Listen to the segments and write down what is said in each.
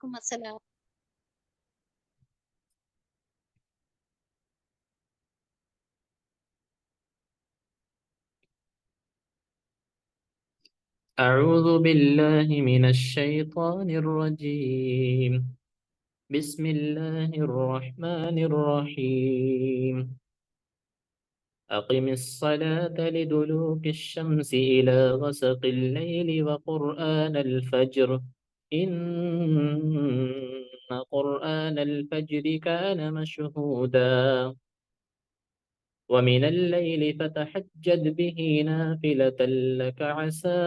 وعلیکم السلام. أعوذ بالله من الشيطان الرجيم. بسم الله الرحمن الرحيم. أقم الصلاة لدلوك الشمس إلى غسق الليل وقرآن الفجر إن قرآن الفجر كان مشهودا ومن الليل فتحجد به نافلة لك عسى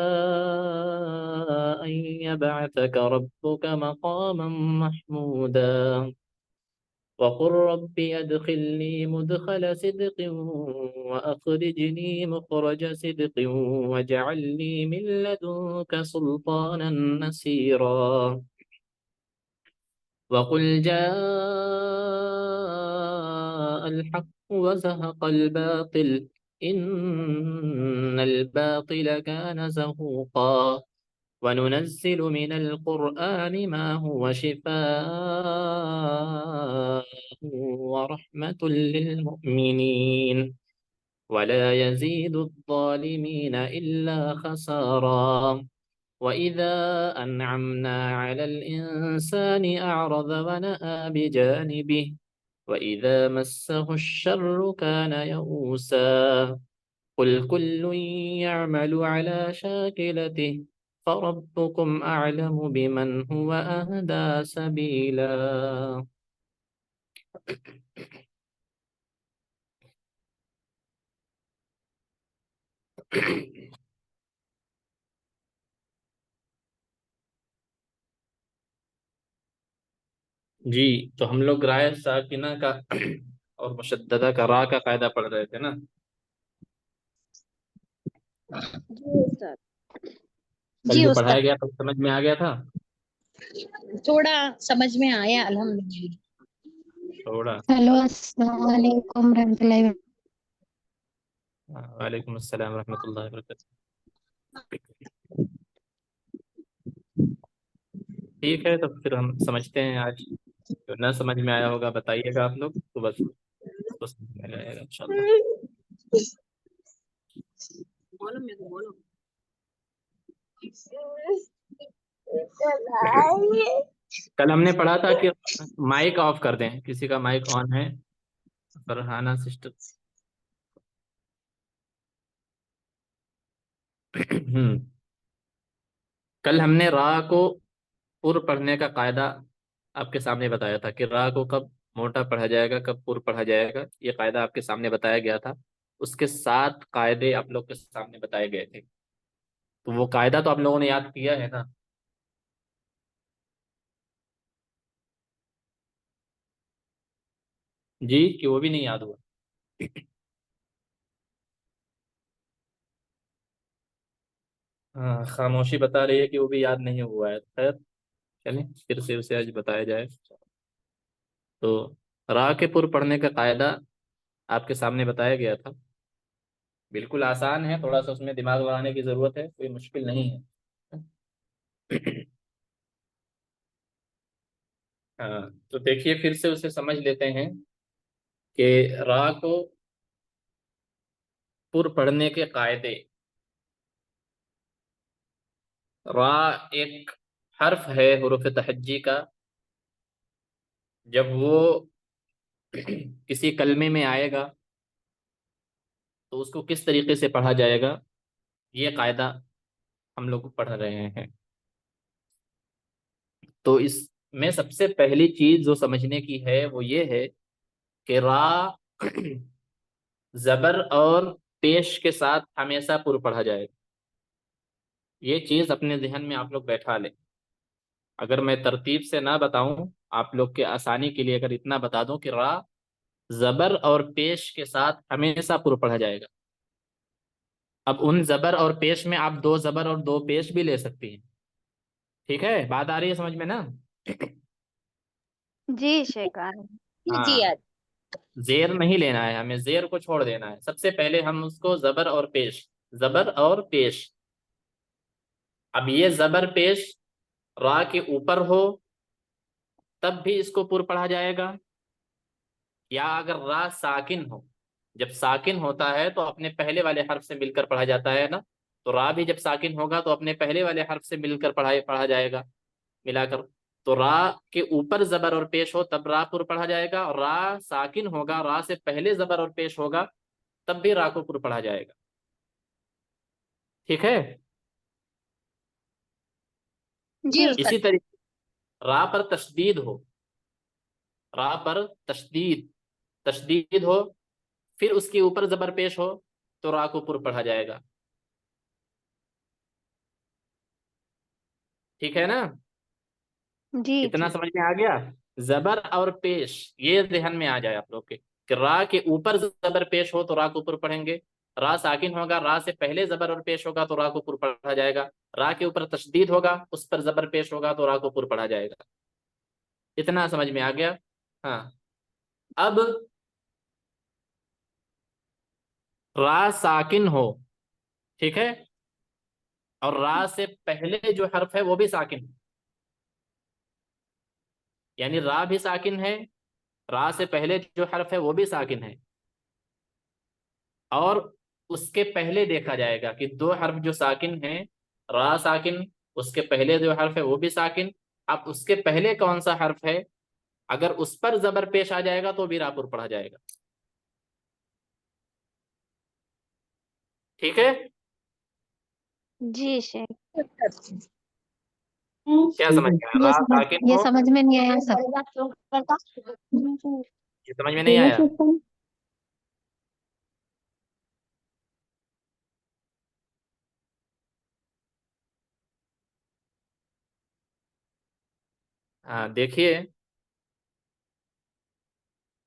أن يبعثك ربك مقاما محمودا وقل رب أدخلني مدخل صدق وأخرجني مخرج صدق واجعل لي من لدنك سلطانا نصيرا وقل جاء الحق وزهق الباطل إن الباطل كان زهوقا وننزل من القرآن ما هو شفاء ورحمة للمؤمنين ولا يزيد الظالمين إلا خسارا وإذا أنعمنا على الإنسان أعرض ونأى بجانبه وإذا مسه الشر كان يئوسا قل كل يعمل على شاكلته فربكم أعلم بمن هو أهدى سبيلا. جی تو ہم لوگ رائے ساکنہ کا اور مشددہ کا را کا قاعدہ پڑھ رہے تھے نا. جی استاد. کل جی جو استاد پڑھایا گیا تھا سمجھ میں آ گیا تھا؟ تھوڑا سمجھ میں آیا الحمدللہ. تھوڑا. ہیلو السلام علیکم رحمۃ اللہ وبرکاتہ. وعلیکم السلام ورحمۃ اللہ وبرکاتہ. ٹھیک ہے تو پھر ہم سمجھتے ہیں. آج جو نہ سمجھ میں آیا ہوگا بتائیے گا آپ لوگ تو بس اس کو سمجھ میں آئے گا انشاءاللہ. کل ہم نے پڑھا تھا کہ مائک آف کر دیں. کسی کا مائک آن ہے؟ فرحانہ سسٹر. کل ہم نے را کو پر پڑھنے کا قاعدہ آپ کے سامنے بتایا تھا کہ را کو کب موٹا پڑھا جائے گا کب پر پڑھا جائے گا. یہ قاعدہ آپ کے سامنے بتایا گیا تھا. اس کے 7 قاعدے آپ لوگ کے سامنے بتائے گئے تھے. تو وہ قاعدہ تو آپ لوگوں نے یاد کیا ہے نا؟ جی کہ وہ بھی نہیں یاد ہوا؟ ہاں خاموشی بتا رہی ہے کہ وہ بھی یاد نہیں ہوا ہے. خیر چلیں پھر سے اسے آج بتایا جائے. تو را کے پر پڑھنے کا قاعدہ آپ کے سامنے بتایا گیا تھا. بالکل آسان ہے. تھوڑا سا اس میں دماغ لگانے کی ضرورت ہے. کوئی مشکل نہیں ہے. ہاں تو دیکھیے پھر سے اسے سمجھ لیتے ہیں کہ را کو پر پڑھنے کے قاعدے. را ایک حرف ہے حروف تہجی کا. جب وہ کسی کلمے میں آئے گا تو اس کو کس طریقے سے پڑھا جائے گا یہ قاعدہ ہم لوگ پڑھ رہے ہیں. تو اس میں سب سے پہلی چیز جو سمجھنے کی ہے وہ یہ ہے کہ را زبر اور پیش کے ساتھ ہمیشہ پر پڑھا جائے گا. یہ چیز اپنے ذہن میں آپ لوگ بیٹھا لیں. اگر میں ترتیب سے نہ بتاؤں آپ لوگ کے آسانی کے لیے اگر اتنا بتا دوں کہ را زبر اور پیش کے ساتھ ہمیشہ پر پڑھا جائے گا. اب ان زبر اور پیش میں آپ 2 زبر اور 2 پیش بھی لے سکتی ہیں. ٹھیک ہے بات آ رہی ہے سمجھ میں نا؟ جی شیخان. جی ہاں یاد. زیر نہیں لینا ہے. ہمیں زیر کو چھوڑ دینا ہے. سب سے پہلے ہم اس کو زبر اور پیش زبر اور پیش. اب یہ زبر پیش را کے اوپر ہو تب بھی اس کو پر پڑھا جائے گا، یا اگر را ساکن ہو، جب ساکن ہوتا ہے تو اپنے پہلے والے حرف سے مل کر پڑھا جاتا ہے نا، تو را بھی جب ساکن ہوگا تو اپنے پہلے والے حرف سے مل کر پڑھا جائے گا، ملا کر. تو را کے اوپر زبر اور پیش ہو تب را پر پڑھا جائے گا، اور را ساکن ہوگا، را سے پہلے زبر اور پیش ہوگا تب بھی را کو پر پڑھا جائے گا. ٹھیک ہے؟ جی استاد. اسی طریقے را پر تشدید ہو، را پر تشدید ہو، پھر اس کے اوپر زبر پیش ہو تو را کو پر پڑھا جائے گا. ٹھیک ہے نا؟ جی اتنا جی سمجھ میں آ گیا؟ زبر اور پیش یہ ذہن میں آ جائے آپ لوگ کے کہ را کے اوپر زبر پیش ہو تو را کو اوپر پڑھیں گے، را ساکن ہوگا، را سے پہلے زبر اور پیش ہوگا تو را کو اوپر پڑھا جائے گا، را کے اوپر تشدید ہوگا، اس پر زبر پیش ہوگا تو را کو اوپر پڑھا جائے گا. اتنا سمجھ میں آ گیا؟ ہاں. اب را ساکن ہو، ٹھیک ہے، اور را سے پہلے جو حرف ہے وہ بھی ساکن، یعنی را بھی ساکن ہے، را سے پہلے جو حرف ہے وہ بھی ساکن ہے، اور اس کے پہلے دیکھا جائے گا کہ دو حرف جو ساکن ہیں، را ساکن، اس کے پہلے جو حرف ہے وہ بھی ساکن. اب اس کے پہلے کون سا حرف ہے، اگر اس پر زبر پیش آ جائے گا تو بھی را پر پڑھا جائے گا. ٹھیک ہے؟ جی شیخ. کیا سمجھ میں آیا؟ را ساکن یہ ہو، سمجھ میں نہیں آیا سر. یہ سمجھ میں نہیں آیا؟ ہاں دیکھیے،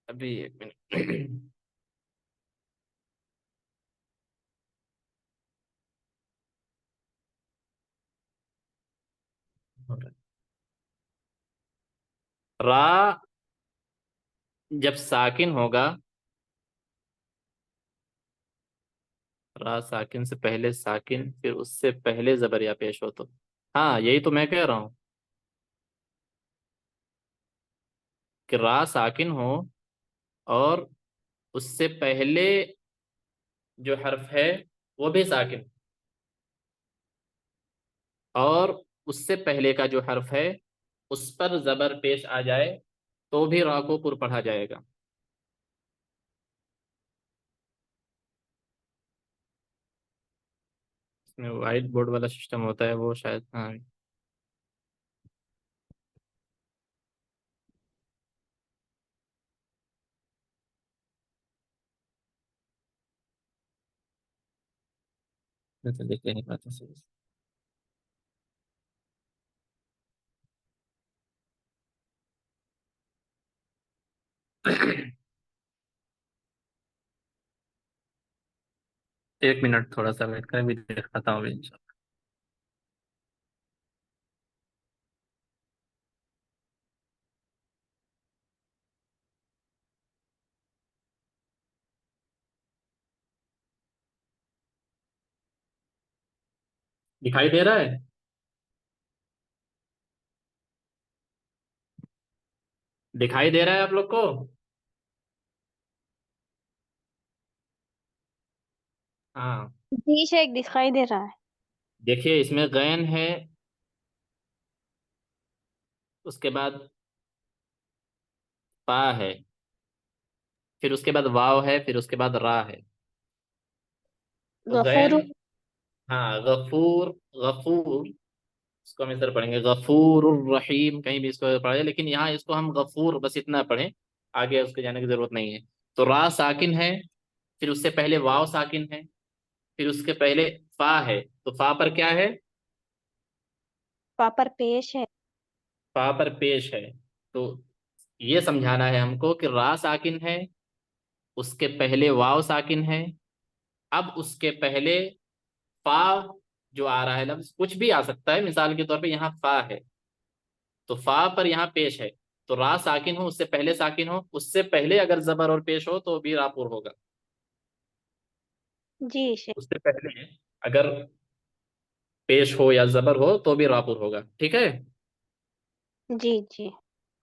ابھی ایک منٹ. را جب ساکن ہوگا، را ساکن سے پہلے ساکن، پھر اس سے پہلے زبر یا پیش ہو تو، ہاں یہی تو میں کہہ رہا ہوں کہ را ساکن ہو اور اس سے پہلے جو حرف ہے وہ بھی ساکن، اور اس سے پہلے کا جو حرف ہے اس پر زبر پیش آ جائے تو بھی را کو پر پڑھا جائے گا. اس میں وائٹ بورڈ والا سسٹم ہوتا ہے وہ شاید، ہاں میں تو دیکھ نہیں پاتا صحیح سے. ایک منٹ تھوڑا سا ویٹ کریں، بھی دکھاتا ہوں انشاءاللہ. دکھائی دے رہا ہے؟ دکھائی دے رہا ہے آپ لوگ کو؟ ہاں جی شیخ دکھائی دے رہا ہے. دیکھیے، اس میں غین ہے، اس کے بعد پا ہے، پھر اس کے بعد واو ہے، پھر اس کے بعد را ہے. تو غفور. غین، ہاں غفور، غفور، اس کو ہم اس طرح پڑھیں گے غفور الرحیم، کہیں بھی اس کو پڑھا جائے، لیکن یہاں اس کو ہم غفور بس اتنا پڑھیں، آگے اس کو جانے کی ضرورت نہیں ہے. تو را ساکن ہے، پھر اس سے پہلے واو ساکن ہے، پھر اس کے پہلے فا ہے، تو فا پر کیا ہے؟ پاپر پیش ہے. فا پر پیش ہے. تو یہ سمجھانا ہے ہم کو کہ را ساکن ہے، اس کے پہلے واو ساکن ہے، اب اس کے پہلے فا جو آ رہا ہے لفظ کچھ بھی آ سکتا ہے، مثال کے طور پہ یہاں فا ہے تو فا پر یہاں پیش ہے، تو را ساکن ہو، اس سے پہلے ساکن ہو، اس سے پہلے اگر زبر اور پیش ہو تو بھی را پور ہوگا. جی شیخ. اس سے پہلے اگر پیش ہو یا زبر ہو تو بھی را پور ہوگا. ٹھیک ہے؟ جی جی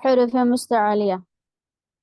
حروف مستعلية.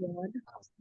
ضاد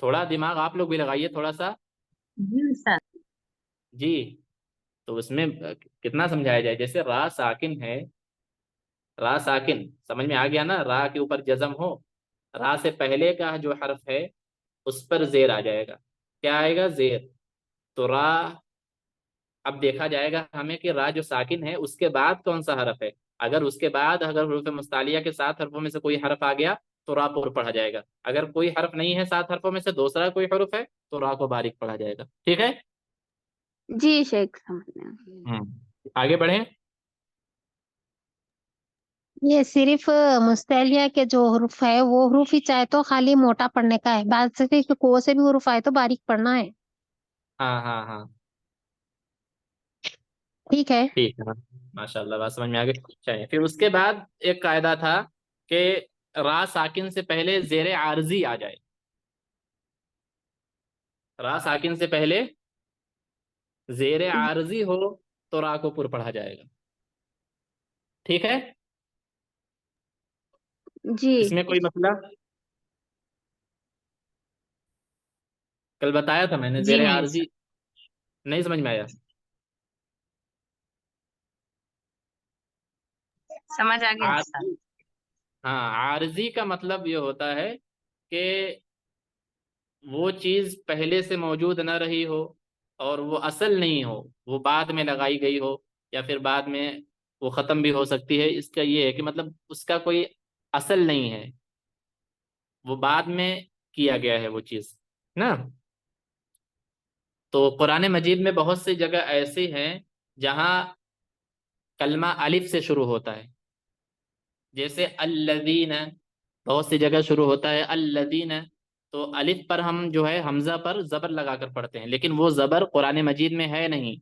تھوڑا دماغ آپ لوگ بھی لگائیے تھوڑا سا. جی سر. جی تو اس میں کتنا سمجھایا جائے. جیسے را ساکن ہے, را ساکن سمجھ میں آ گیا نا, را کے اوپر جزم ہو, را سے پہلے کا جو حرف ہے اس پر زیر آ جائے گا. کیا آئے گا؟ زیر. تو را, اب دیکھا جائے گا ہمیں کہ را جو ساکن ہے اس کے بعد کون سا حرف ہے. اگر اس کے بعد اگر حروف مستعلیہ کے 7 حرفوں میں سے کوئی حرف آ گیا تو را پر پڑھا جائے گا. اگر کوئی حرف نہیں ہے 7 حرفوں میں سے, دوسرا کوئی حرف ہے, تو را کو باریک پڑھا جائے گا. ٹھیک ہے. جی شیخ سمجھ میں آ گیا۔ آگے بڑھیں. یہ صرف مستعلیہ کے جو حروف ہے وہ حروف ہی چاہے تو خالی موٹا پڑھنے کا ہے، بعد سے کہ کو سے بھی حروف آئے تو باریک پڑھنا ہے. ہاں ہاں ہاں ٹھیک ہے. ٹھیک ہے. ماشاء اللہ بات سمجھ میں آ گئی. چلیے پھر اس کے بعد ایک قاعدہ تھا کہ را ساکن سے پہلے زیر عارضی آ جائے. را ساکن سے پہلے زیر عارضی ہو تو را کو پر پڑھا جائے گا. ٹھیک ہے. جی اس میں کوئی مسئلہ؟ کل بتایا تھا میں نے جی زیر نہیں عارضی نہیں سمجھ میں آیا. سمجھ آ گیا سر. عارضی, ہاں عارضی کا مطلب یہ ہوتا ہے کہ وہ چیز پہلے سے موجود نہ رہی ہو اور وہ اصل نہیں ہو, وہ بعد میں لگائی گئی ہو, یا پھر بعد میں وہ ختم بھی ہو سکتی ہے. اس کا یہ ہے کہ مطلب اس کا کوئی اصل نہیں ہے, وہ بعد میں کیا گیا ہے وہ چیز نا. تو قرآن مجید میں بہت سی جگہ ایسی ہیں جہاں کلمہ الف سے شروع ہوتا ہے. جیسے الذین, بہت سی جگہ شروع ہوتا ہے الذین, تو الف پر ہم جو ہے حمزہ پر زبر لگا کر پڑھتے ہیں, لیکن وہ زبر قرآن مجید میں ہے نہیں,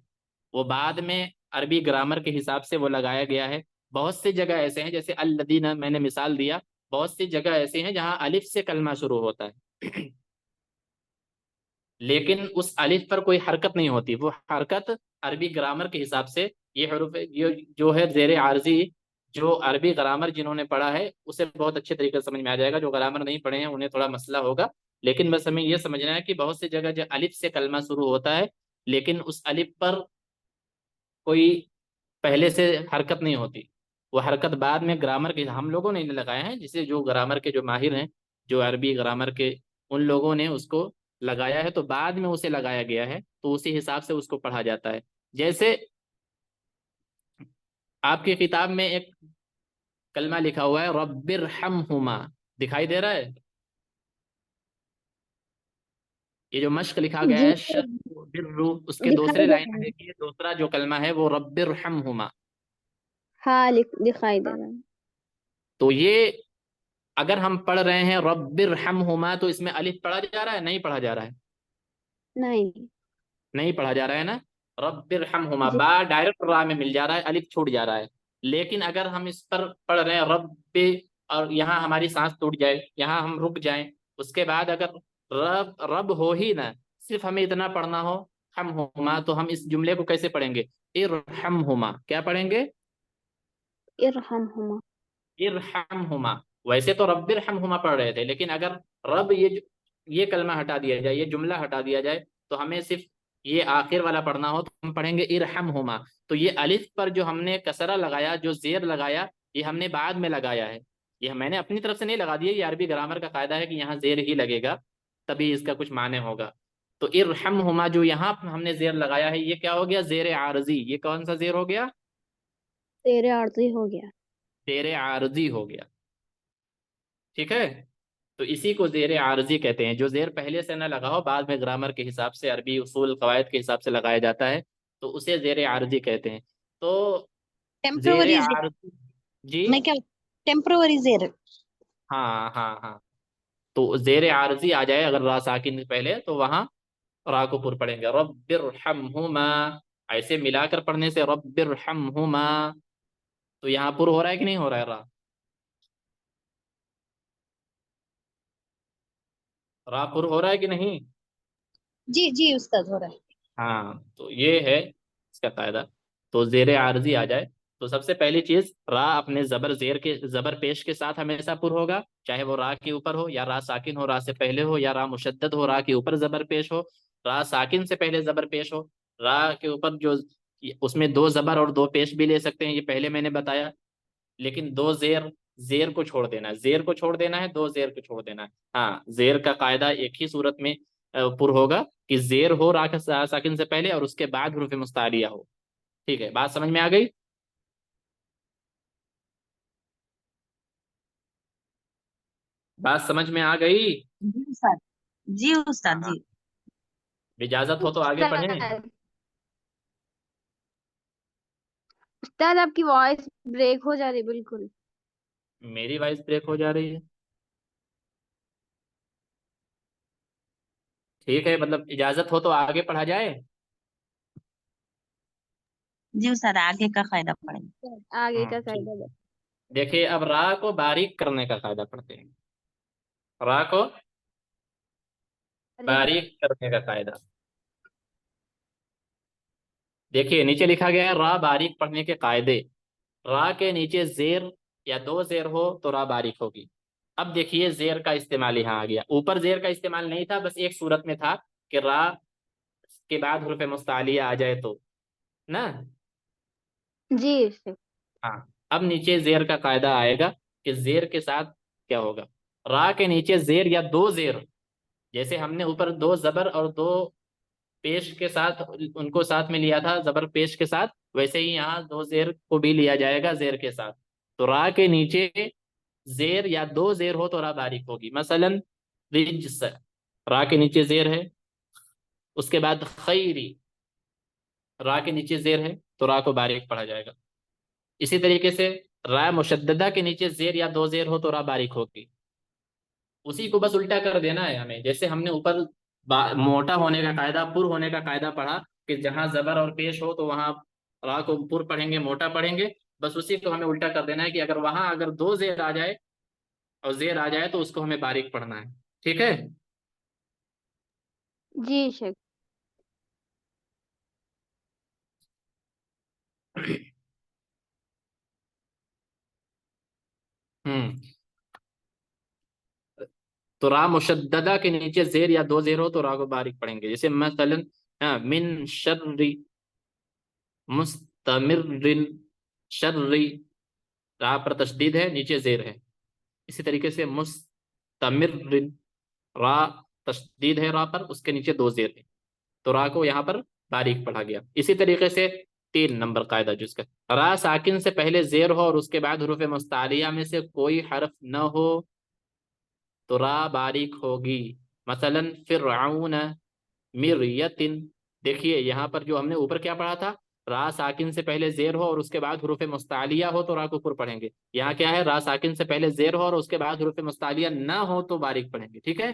وہ بعد میں عربی گرامر کے حساب سے وہ لگایا گیا ہے. بہت سی جگہ ایسے ہیں جیسے الذین میں نے مثال دیا, بہت سی جگہ ایسے ہیں جہاں الف سے کلمہ شروع ہوتا ہے لیکن اس الف پر کوئی حرکت نہیں ہوتی. وہ حرکت عربی گرامر کے حساب سے, یہ حروف جو ہے زیر عارضی, جو عربی گرامر جنہوں نے پڑھا ہے اسے بہت اچھے طریقے سے سمجھ میں آ جائے گا. جو گرامر نہیں پڑھے ہیں انہیں تھوڑا مسئلہ ہوگا, لیکن بس ہمیں یہ سمجھنا ہے کہ بہت سی جگہ جو الف سے کلمہ شروع ہوتا ہے لیکن اس الف پر کوئی پہلے سے حرکت نہیں ہوتی, وہ حرکت بعد میں گرامر کے ہم لوگوں نے لگائے ہیں, جسے جو گرامر کے جو ماہر ہیں, جو عربی گرامر کے, ان لوگوں نے اس کو لگایا ہے, تو بعد میں اسے لگایا گیا ہے, تو اسی حساب سے اس کو پڑھا جاتا ہے. جیسے آپ کی کتاب میں ایک کلمہ لکھا ہوا ہے رب ارحمہما, دکھائی دے رہا ہے؟ یہ جو مشق لکھا گیا جی ہے شق برو, اس کے دوسرے دکھائی دے لائن رہا میں ہے، دیکھیے دوسرا جو کلمہ ہے وہ رب ارحمہما. ہاں دکھائی دے رہا ہے۔ تو یہ اگر ہم پڑھ رہے ہیں رب ارحمہما تو اس میں الف پڑھا جا رہا ہے نہیں پڑھا جا رہا ہے؟ نہیں نہیں پڑھا جا رہا ہے نا. رب ارحمہما, جی با ڈائریکٹ را میں مل جا رہا ہے, الف چھوٹ جا رہا ہے. لیکن اگر ہم اس پر پڑھ رہے ہیں رب, اور یہاں ہماری سانس ٹوٹ جائے, یہاں ہم رک جائیں, اس کے بعد اگر رب رب ہو ہی نہ, صرف ہمیں اتنا پڑھنا ہو ہم ہوما, تو ہم اس جملے کو کیسے پڑھیں گے؟ ارحمہما. کیا پڑھیں گے؟ ارحمہما۔ ارحمہما. ویسے تو رب ارحمہما پڑھ رہے تھے, لیکن اگر رب یہ کلمہ ہٹا دیا جائے, یہ جملہ ہٹا دیا جائے, تو ہمیں صرف یہ آخر والا پڑھنا ہو تو ہم پڑھیں گے ارحمہما. تو یہ الف پر جو ہم نے کسرہ لگایا, جو زیر لگایا, یہ ہم نے بعد میں لگایا ہے. یہ میں نے اپنی طرف سے نہیں لگا دیا, یہ عربی گرامر کا قاعدہ ہے کہ یہاں زیر ہی لگے گا تبھی اس کا کچھ معنی ہوگا. تو ارحمہما جو یہاں ہم نے زیر لگایا ہے یہ کیا ہو گیا؟ زیر عارضی. یہ کون سا زیر ہو گیا؟ تیرے عارضی ہو گیا۔ زیر عارضی ہو گیا. ٹھیک ہے. تو اسی کو زیر عارضی کہتے ہیں, جو زیر پہلے سے نہ لگا ہو, بعد میں گرامر کے حساب سے عربی اصول قواعد کے حساب سے لگایا جاتا ہے, تو اسے زیر عارضی کہتے ہیں. تو زیر ٹیمپروری زیر، عارضی, جی میں کیا ٹیمپروری زیر. ہاں ہاں ہاں, تو زیر عارضی آ جائے اگر را ساکن پہلے, تو وہاں را کو پر پڑھیں گے رب ارحمہما. ایسے ملا کر پڑھنے سے رب ارحمہما, تو یہاں پر ہو رہا ہے کہ نہیں ہو رہا ہے؟ را پر ہو رہا ہے کہ نہیں؟ جی جی استاد ہو رہا ہے. ہاں, تو یہ ہے اس کا قاعدہ. تو زیر عارضی آ جائے تو سب سے پہلی چیز را اپنے زبر پیش کے ساتھ ہمیشہ پر ہوگا، چاہے وہ را کے اوپر ہو یا را ساکن ہو را سے پہلے ہو یا را مشدد ہو را کے اوپر زبر پیش ہو، را ساکن سے پہلے زبر پیش ہو، را کے اوپر جو اس میں 2 زبر اور 2 پیش بھی لے سکتے ہیں، یہ پہلے میں نے بتایا، لیکن 2 زیر کو چھوڑ دینا ہے، زیر کو چھوڑ دینا ہے، 2 زیر کو چھوڑ دینا ہے۔ ہاں، زیر کا قاعدہ ایک ہی صورت میں پر ہوگا کہ زیر ہو را ساکن سے پہلے اور اس کے بعد حروف مستعلیہ ہو۔ ٹھیک ہے، بات سمجھ میں آ گئی؟ بات سمجھ میں آ گئی؟ جی استاد، جی استاد ہاں، جی۔ اجازت ہو تو آگے پڑھیں۔ استاد آپ کی وائس بریک ہو جا رہی بالکل۔ میری وائس بریک ہو جا رہی ہے؟ ٹھیک ہے، مطلب اجازت ہو تو آگے پڑھا جائے۔ جی استاد، آگے کا قاعدہ پڑھیں۔ آگے کا ٹھیک۔ قاعدہ بتا۔ دیکھیے اب را کو باریک کرنے کا قاعدہ پڑھتے ہیں، را کو باریک کرنے کا قاعدہ۔ دیکھیے نیچے لکھا گیا ہے را باریک پڑھنے کے قاعدے، را کے نیچے زیر یا 2 زیر ہو تو را باریک ہوگی۔ اب دیکھیے زیر کا استعمال یہاں آ گیا، اوپر زیر کا استعمال نہیں تھا، بس ایک صورت میں تھا کہ را کے بعد حروف مستعلیہ آ جائے تو نا۔ جی ہاں، اب نیچے زیر کا قاعدہ آئے گا کہ زیر کے ساتھ کیا ہوگا، را کے نیچے زیر یا 2 زیر، جیسے ہم نے اوپر 2 زبر اور 2 پیش کے ساتھ ان کو ساتھ میں لیا تھا زبر پیش کے ساتھ، ویسے ہی یہاں 2 زیر کو بھی لیا جائے گا زیر کے ساتھ۔ تو را کے نیچے زیر یا 2 زیر ہو تو را باریک ہوگی، مثلا رجس، را کے نیچے زیر ہے، اس کے بعد خیری، را کے نیچے زیر ہے تو را کو باریک پڑھا جائے گا۔ اسی طریقے سے را مشددہ کے نیچے زیر یا 2 زیر ہو تو را باریک ہوگی۔ اسی کو بس الٹا کر دینا ہے ہمیں، جیسے ہم نے اوپر موٹا ہونے کا قاعدہ، پر ہونے کا قاعدہ پڑھا کہ جہاں زبر اور پیش ہو تو وہاں را کو پر پڑھیں گے، موٹا پڑھیں گے، بس اسی کو ہمیں الٹا کر دینا ہے کہ اگر 2 زیر آ جائے اور زیر آ جائے تو اس کو ہمیں باریک پڑھنا ہے۔ ٹھیک ہے؟ جی شیخ۔ تو را مشددہ کے نیچے زیر یا 2 زیر ہو تو را کو باریک پڑھیں گے، جیسے مثلا من شر مستمر، شر را پر تشدید ہے، نیچے زیر ہے۔ اسی طریقے سے مستمر، را تشدید ہے را پر، اس کے نیچے 2 زیر ہے، تو را کو یہاں پر باریک پڑھا گیا۔ اسی طریقے سے 3 نمبر قاعدہ جس کا، را ساکن سے پہلے زیر ہو اور اس کے بعد حروف مستعلیہ میں سے کوئی حرف نہ ہو تو را باریک ہوگی، مثلا فرعون مریتن۔ دیکھیے یہاں پر جو ہم نے اوپر کیا پڑھا تھا، را ساکن سے پہلے زیر ہو اور اس کے بعد حروف مستعلیہ ہو تو را کو پر پڑھیں گے، یہاں کیا ہے، را ساکن سے پہلے زیر ہو اور اس کے بعد حروف مستعلیہ نہ ہو تو باریک پڑھیں گے۔ ٹھیک ہے؟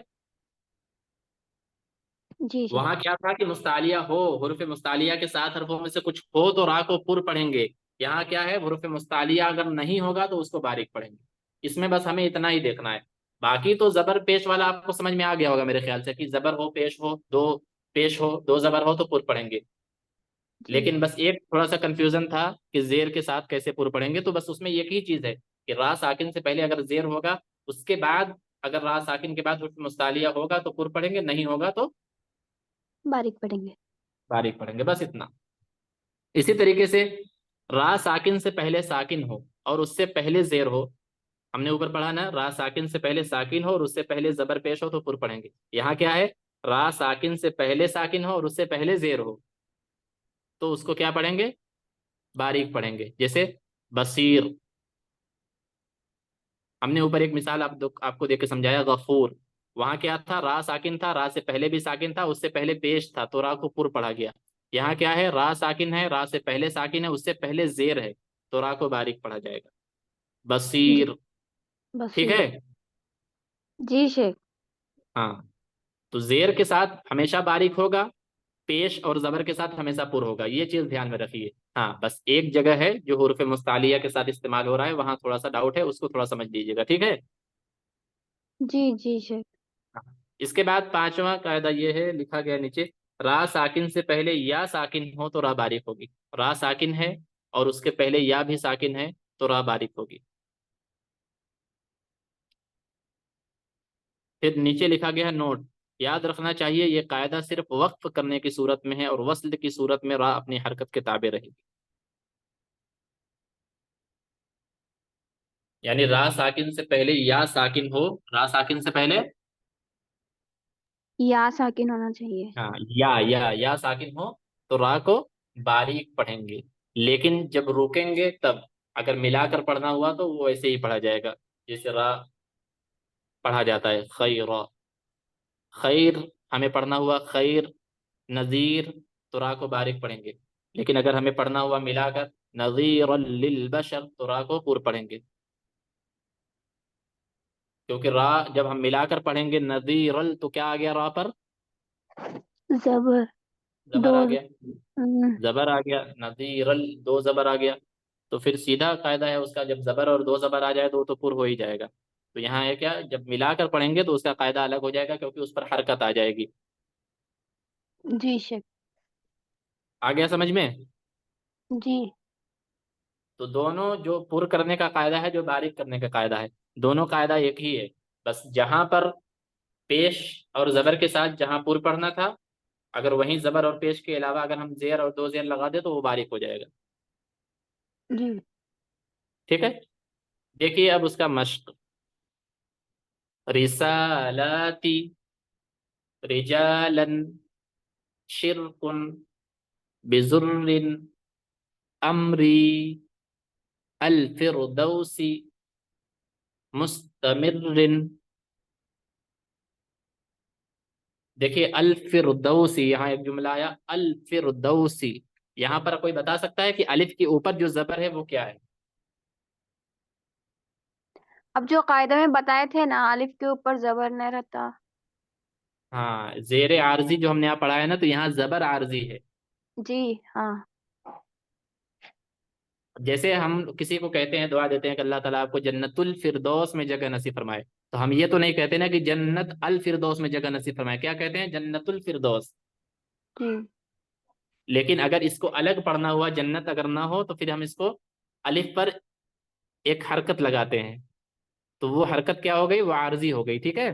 جی شیخ۔ وہاں کیا تھا کہ مستعلیہ ہو، حروف مستعلیہ کے ساتھ حرفوں میں سے کچھ ہو تو را کو پر پڑھیں گے، یہاں کیا ہے، حروف مستعلیہ اگر نہیں ہوگا تو اس کو باریک پڑھیں گے۔ اس میں بس ہمیں اتنا ہی دیکھنا ہے، باقی تو زبر پیش والا آپ کو سمجھ میں آ گیا ہوگا میرے خیال سے، کہ زبر ہو پیش ہو، 2 پیش ہو 2 زبر ہو تو پر پڑھیں گے۔ لیکن بس ایک تھوڑا سا کنفیوژن تھا کہ زیر کے ساتھ کیسے پر پڑھیں گے، تو بس اس میں ایک ہی چیز ہے کہ را ساکن سے پہلے اگر زیر ہوگا، اس کے بعد اگر را ساکن کے بعد حرف مستعلیہ ہوگا تو پر پڑھیں گے، نہیں ہوگا تو باریک پڑھیں گے۔ باریک پڑھیں گے، بس اتنا۔ اسی طریقے سے را ساکن سے پہلے ساکن ہو اور اس سے پہلے زیر ہو، ہم نے اوپر پڑھا نا، را ساکن سے پہلے ساکن ہو اور اس سے پہلے زبر پیش ہو تو پر پڑھیں گے، یہاں کیا ہے، را ساکن سے پہلے ساکن ہو اور اس سے پہلے زیر ہو تو اس کو کیا پڑھیں گے، باریک پڑھیں گے، جیسے بصیر۔ ہم نے اوپر ایک مثال آپ کو دے کے سمجھایا، غفور، وہاں کیا تھا، را ساکن تھا، را سے پہلے بھی ساکن تھا، اس سے پہلے پیش تھا تو را کو پر پڑھا گیا، یہاں کیا ہے، را ساکن ہے، را سے پہلے ساکن ہے، اس سے پہلے زیر ہے تو را کو باریک پڑھا جائے گا، بصیر۔ ٹھیک بصیر۔ ہے؟ جی شیخ۔ ہاں، تو زیر کے ساتھ ہمیشہ باریک ہوگا، پیش اور زبر کے ساتھ ہمیشہ پر ہوگا، یہ چیز دھیان میں رکھیے۔ ہاں، بس ایک جگہ ہے جو حروف مستعلیہ کے ساتھ استعمال ہو رہا ہے، وہاں تھوڑا سا ڈاؤٹ ہے، اس کو تھوڑا سمجھ لیجیے گا۔ ٹھیک ہے؟ جی جی شیخ۔ اس کے بعد 5واں قاعدہ یہ ہے، لکھا گیا نیچے، را ساکن سے پہلے یا ساکن ہو تو را باریک ہوگی، را ساکن ہے اور اس کے پہلے یا بھی ساکن ہے تو را باریک ہوگی. پھر نیچے لکھا گیا ہے نوٹ. یاد رکھنا چاہیے یہ قاعدہ صرف وقف کرنے کی صورت میں ہے اور وصل کی صورت میں را اپنی حرکت کے تابع رہے گی. یعنی را ساکن سے پہلے یا ساکن ہو، را ساکن سے پہلے یا ساکن ہونا چاہیے. ہاں یا ساکن ہو تو را کو باریک پڑھیں گے، لیکن جب روکیں گے تب اگر ملا کر پڑھنا ہوا تو وہ ایسے ہی پڑھا جائے گا جیسے را پڑھا جاتا ہے. خیر، خیر ہمیں پڑھنا ہوا خیر، نذیر تو را کو باریک پڑھیں گے، لیکن اگر ہمیں پڑھنا ہوا ملا کر نذیر للبشر تو را کو پور پڑھیں گے، کیونکہ را جب ہم ملا کر پڑھیں گے نذیر تو کیا آ گیا را پر؟ زبر. زبر آ دو. گیا، زبر آ گیا. نذیر دو زبر آ گیا، تو پھر سیدھا قاعدہ ہے اس کا جب زبر اور دو زبر آ جائے تو وہ تو پر ہو ہی جائے گا. تو یہاں ہے کیا، جب ملا کر پڑھیں گے تو اس کا قاعدہ الگ ہو جائے گا کیونکہ اس پر حرکت آ جائے گی. جی شک. آ گیا سمجھ میں؟ جی. تو دونوں جو پر کرنے کا قاعدہ ہے جو باریک کرنے کا قاعدہ ہے، دونوں قاعدہ ایک ہی ہے، بس جہاں پر پیش اور زبر کے ساتھ جہاں پر پڑھنا تھا اگر وہیں زبر اور پیش کے علاوہ اگر ہم زیر اور دو زیر لگا دیں تو وہ باریک ہو جائے گا. جی. ٹھیک ہے، دیکھیے اب اس کا مشق. رسالاتی، رجالا، شرق، بزر، امری، الفردوس، مستمر. دیکھیے الفردوسی، یہاں ایک جملہ آیا الفردوسی. یہاں پر کوئی بتا سکتا ہے کہ الف کے اوپر جو زبر ہے وہ کیا ہے؟ اب جو قاعدہ میں بتائے تھے نا الف کے اوپر زبر نہیں رہتا. ہاں، زیر عارضی جو ہم نے یہاں پڑھا ہے نا تو یہاں زبر عارضی ہے. جی ہاں. جیسے ہم کسی کو کہتے ہیں دعا دیتے ہیں کہ اللہ تعالیٰ آپ کو جنت الفردوس میں جگہ نصیب فرمائے، تو ہم یہ تو نہیں کہتے نا کہ جنت الفردوس میں جگہ نصیب فرمائے، کیا کہتے ہیں؟ جنت الفردوس. جی. لیکن اگر اس کو الگ پڑھنا ہوا جنت اگر نہ ہو تو پھر ہم اس کو الف پر ایک حرکت لگاتے ہیں، تو وہ حرکت کیا ہو گئی؟ وہ عارضی ہو گئی. ٹھیک ہے،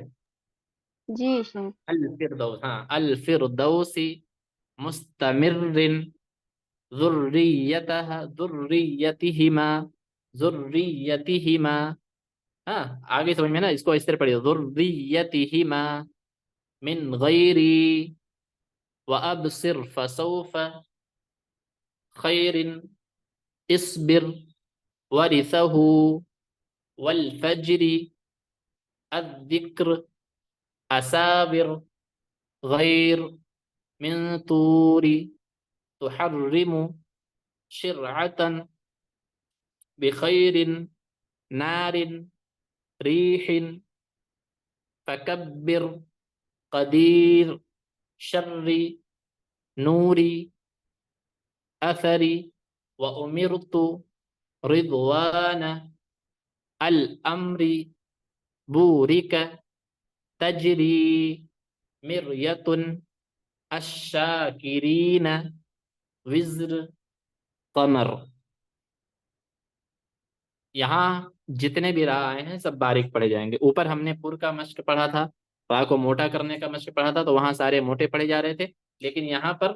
جی شک. الفردوس، ہاں الفردوس، مستمر، ذریتہ، ذریتہما، ذریتہما. ہاں آگے سمجھ میں نا، اس کو اس طرح پڑھیے ذریتہما، من غیری، وابصر فسوف، خیر، اصبر، ورثہ، والفجر، الذکر، اسابر، غیر، من طور، تحرم، شرعة، بخیر، نار، ریح، فکبر، قدیر، شر، نور، اثر، وامرت، رضوان، الامر، بورک، تجری، مریت، الشاکرین، وزر، قمر. یہاں جتنے بھی راہ آئے ہیں سب باریک پڑھے جائیں گے. اوپر ہم نے پر کا مشق پڑھا تھا، راہ کو موٹا کرنے کا مشق پڑھا تھا تو وہاں سارے موٹے پڑھے جا رہے تھے، لیکن یہاں پر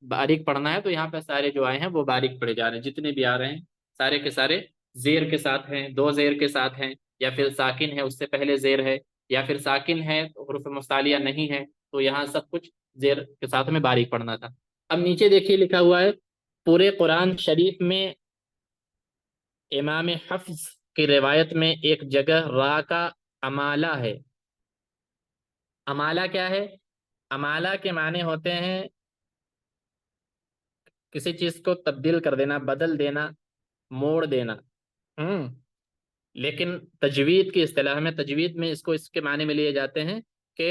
باریک پڑھنا ہے تو یہاں پہ سارے جو آئے ہیں وہ باریک پڑھے جا رہے ہیں. جتنے بھی آ رہے ہیں سارے کے سارے زیر کے ساتھ ہیں، دو زیر کے ساتھ ہیں، یا پھر ساکن ہے اس سے پہلے زیر ہے، یا پھر ساکن ہے حروف مستعلیہ نہیں ہے، تو یہاں سب کچھ زیر کے ساتھ میں باریک پڑھنا تھا. اب نیچے دیکھیے لکھا ہوا ہے پورے قرآن شریف میں امام حفظ کی روایت میں ایک جگہ را کا امالہ ہے. امالہ کیا ہے؟ امالہ کے معنی ہوتے ہیں کسی چیز کو تبدیل کر دینا، بدل دینا، موڑ دینا. لیکن تجوید کی اصطلاح میں، تجوید میں اس کے معنی میں لیے جاتے ہیں کہ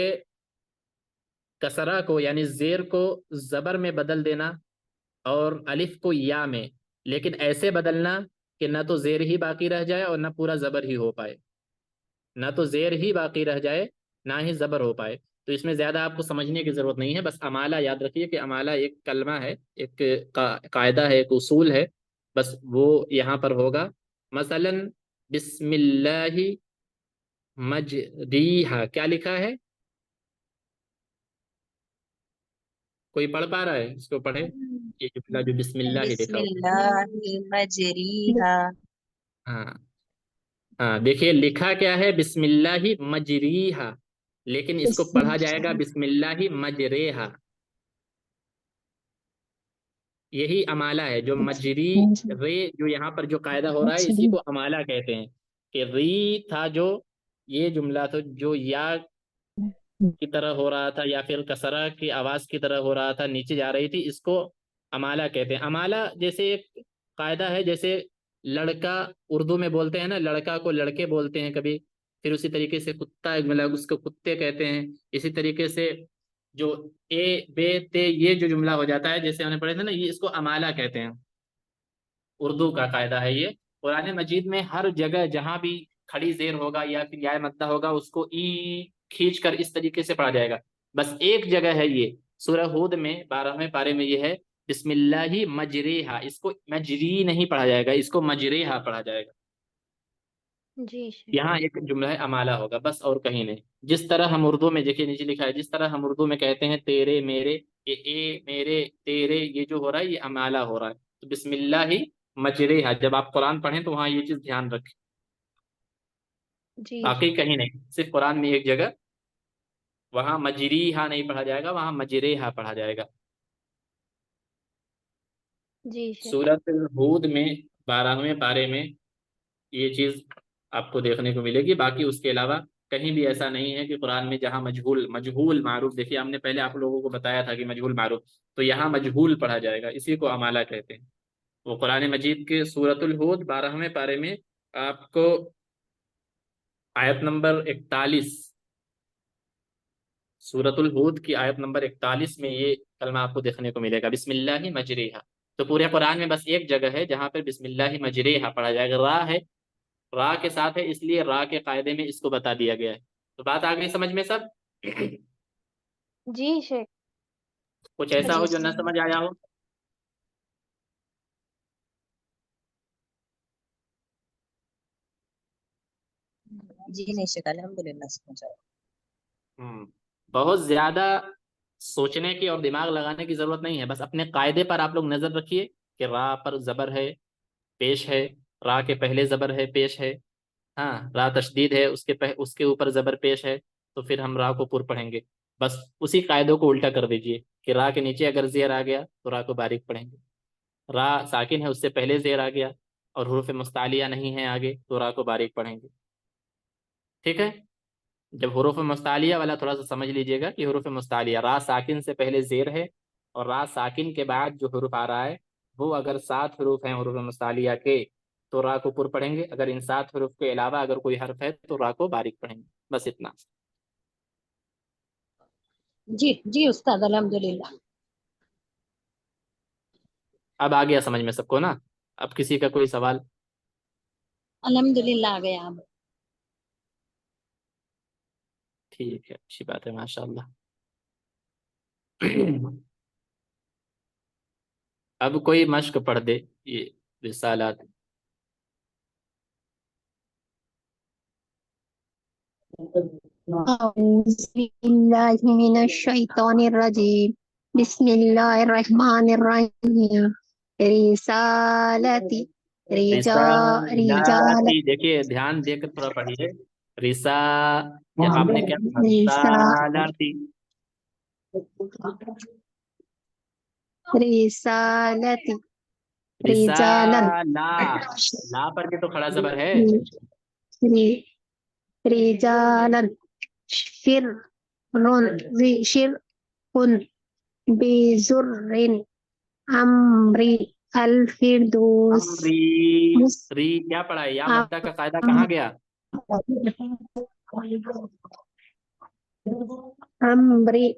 کسرہ کو یعنی زیر کو زبر میں بدل دینا اور الف کو یا میں، لیکن ایسے بدلنا کہ نہ تو زیر ہی باقی رہ جائے اور نہ پورا زبر ہی ہو پائے، نہ تو زیر ہی باقی رہ جائے نہ ہی زبر ہو پائے. تو اس میں زیادہ آپ کو سمجھنے کی ضرورت نہیں ہے، بس امالہ یاد رکھیے کہ امالہ ایک کلمہ ہے، ایک قاعدہ ہے، ایک اصول ہے بس وہ یہاں پر ہوگا مثلا بسم اللہ مجریہا، کیا لکھا ہے؟ کوئی پڑھ پا رہا ہے؟ اس کو پڑھے، یہ جملہ جو بسم اللہ ہی بسم لکھا ہوا ہے۔ اللہ مجریہا، ہاں ہاں، دیکھیے لکھا کیا ہے؟ بسم اللہ مجریہا، لیکن اس کو پڑھا جائے گا بسم اللہ مجریہا۔ یہی امالہ ہے، جو مجری رے جو یہاں پر جو قاعدہ ہو رہا ہے اسی کو امالہ کہتے ہیں، کہ ری تھا جو یہ جملہ تھا جو یا کی طرح ہو رہا تھا یا پھر کسرہ کی آواز کی طرح ہو رہا تھا، نیچے جا رہی تھی، اس کو امالہ کہتے ہیں۔ امالہ جیسے ایک قاعدہ ہے، جیسے لڑکا اردو میں بولتے ہیں نا، لڑکا کو لڑکے بولتے ہیں کبھی، پھر اسی طریقے سے کتا مطلب اس کو کتے کہتے ہیں، اسی طریقے سے جو اے بے تے یہ جو جملہ ہو جاتا ہے، جیسے ہم نے پڑھے تھے نا، یہ اس کو امالہ کہتے ہیں، اردو کا قاعدہ ہے یہ۔ قرآن مجید میں ہر جگہ جہاں بھی کھڑی زیر ہوگا یا پھر یا مدہ ہوگا، اس کو ای کھینچ کر اس طریقے سے پڑھا جائے گا۔ بس ایک جگہ ہے یہ سورہ ہود میں 12ویں پارے میں، یہ ہے بسم اللہ مجریہا، اس کو مجری نہیں پڑھا جائے گا، اس کو مجریہا پڑھا جائے گا۔ جی شیخ۔ یہاں ایک جملہ ہے امالہ ہوگا بس، اور کہیں نہیں۔ جس طرح ہم اردو میں دیکھیے نیچے لکھا ہے، جس طرح ہم اردو میں کہتے ہیں تیرے میرے، یہ اے میرے تیرے یہ جو ہو رہا ہے یہ امالہ ہو رہا ہے، تو بسم اللہ ہی مجریہا جب آپ قرآن پڑھیں تو وہاں یہ چیز دھیان رکھیں، جی باقی کہیں نہیں، صرف قرآن میں ایک جگہ وہاں مجریہا نہیں پڑھا جائے گا، وہاں مجریہا پڑھا جائے گا۔ جی شیخ۔ سورۃ ہود میں 12ویں پارے میں یہ چیز آپ کو دیکھنے کو ملے گی، باقی اس کے علاوہ کہیں بھی ایسا نہیں ہے کہ قرآن میں جہاں مجہول معروف، دیکھیے ہم نے پہلے آپ لوگوں کو بتایا تھا کہ مجہول معروف، تو یہاں مجہول پڑھا جائے گا، اسی کو امالہ کہتے ہیں۔ وہ قرآن مجید کے سورۃ الہود 12ویں پارے میں آپ کو آیت نمبر 41، سورۃ الہود کی آیت نمبر 41 میں یہ کلمہ آپ کو دیکھنے کو ملے گا، بسم اللہ مجریہا۔ تو پورے قرآن میں بس ایک جگہ ہے جہاں پر بسم اللہ مجریہا پڑھا جائے گا، را ہے، را کے ساتھ ہے، اس لیے را کے قاعدے میں اس کو بتا دیا گیا ہے۔ تو بات آ گئی سمجھ میں سب؟ جی شیخ۔ کچھ ایسا ہو جو نہ سمجھ آیا ہو؟ جی نہیں شیخ، الحمدللہ سمجھ آیا۔ بہت زیادہ سوچنے کی اور دماغ لگانے کی ضرورت نہیں ہے، بس اپنے قاعدے پر آپ لوگ نظر رکھیے کہ را پر زبر ہے، پیش ہے، را کے پہلے زبر ہے، پیش ہے، ہاں را تشدید ہے، اس کے اوپر زبر پیش ہے، تو پھر ہم را کو پر پڑھیں گے۔ بس اسی قاعدوں کو الٹا کر دیجئے کہ را کے نیچے اگر زیر آ گیا تو را کو باریک پڑھیں گے، را ساکن ہے اس سے پہلے زیر آ گیا اور حروف مستعلیہ نہیں ہے آگے تو را کو باریک پڑھیں گے، ٹھیک ہے؟ جب حروف مستعلیہ والا تھوڑا سا سمجھ لیجئے گا کہ حروف مستعلیہ را ساکن سے پہلے زیر ہے، اور را ساکن کے بعد جو حروف آ رہا ہے وہ اگر 7 حروف ہیں حروف مستعلیہ کے تو را کو پر پڑھیں گے، اگر ان 7 حروف کے علاوہ اگر کوئی حرف ہے تو را کو باریک پڑھیں گے، بس اتنا۔ جی جی استاد الحمدللہ۔ اب آ گیا سمجھ میں سب کو نا؟ اب کسی کا کوئی سوال؟ الحمدللہ آ گیا اب۔ ٹھیک ہے، اچھی بات ہے، ماشاء اللہ۔ اب کوئی مشق پڑھ دے یہ رسالات۔ أعوذ بالله من الشيطان الرجيم بسم الله الرحمن الرحيم رسالتي رجال رسالاتی، دیکھیے دھیان دے کر تھوڑا پڑھیے، رسا آپ نے کیا کہا؟ رسالاتی، رسالتي رجالا رسالا، لا پر کے تو کھڑا زبر ہے، رجالا شر شر بزر امری الفردوس امری، ری کیا پڑھا ہے؟ یا مدہ کا قاعدہ کہاں گیا؟ امری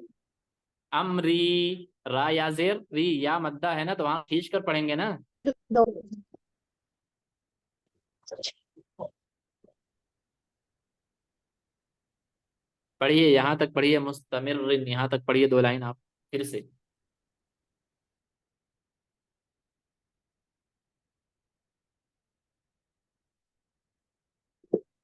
امری، را یا زیر، ری یا مدہ ہے نا، تو وہاں کھینچ کر پڑھیں گے نا۔ پڑھیے یہاں تک، پڑھیے مستمر، یہاں تک پڑھیے 2 لائن آپ پھر سے۔